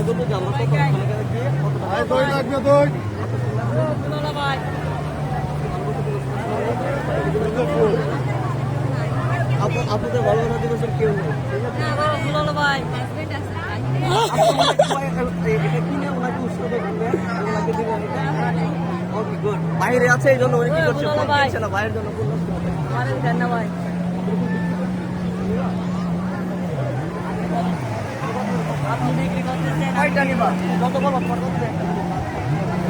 বলবো যে আমরা কত গিয়ে কত দই লাগবে দই। আপনাদের ভালোবাসা দিবসের কেউ নেই এটা কিনে ওনাকে উৎসবে ঘুরবেন ওনাকে দিবেন ওকে গুড বাইরে আছে এই জন্য উনি কি করছে ফোন দিচ্ছে না বাইরের জন্য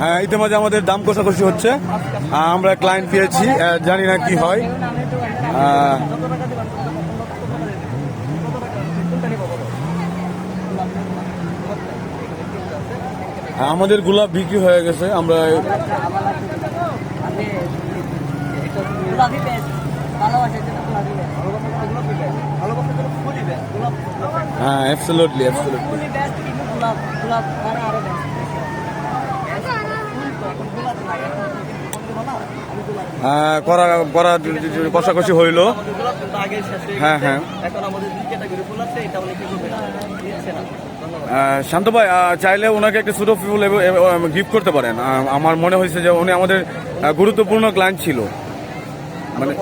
হ্যাঁ, ইতিমধ্যে আমাদের দাম কষাকষি হচ্ছে। আমরা ক্লায়েন্ট পেয়েছি, জানি না কি হয়। আমাদের গোলাপ বিক্রি হয়ে গেছে। আমরা হ্যাঁ, অ্যাবসলিউটলি অ্যাবসলিউটলি। করা করা কষাকষি হইল। হ্যাঁ হ্যাঁ, শান্ত ভাই চাইলে ওনাকে একটা ছোট ফুল গিফট করতে পারেন। আমার মনে হয়েছে যে উনি আমাদের গুরুত্বপূর্ণ ক্লায়েন্ট ছিল। মানে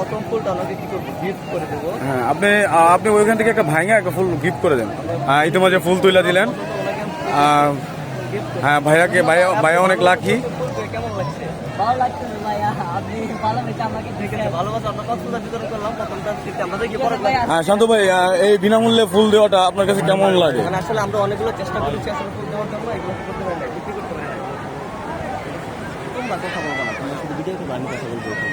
হ্যাঁ, আপনি আপনি ওইখান থেকে একটা ভাঙা একটা ফুল গিফট করে দেন। ইতিমধ্যে ফুল তুলে দিলেন। হ্যাঁ, ভাইয়াকে ভাইয়া অনেক লাকি। হ্যাঁ শান্ত ভাই, এই বিনামূল্যে ফুল দেওয়াটা আপনার কাছে কেমন লাগে? আসলে আমরা অনেকগুলো চেষ্টা করেছি আসলে ফুল দেওয়ার জন্য, এগুলো করতে পারি না, বিক্রি করতে পারি না। তোমরা কথা বলবো না, তোমরা শুধু ভিডিওতে কথা বলবো।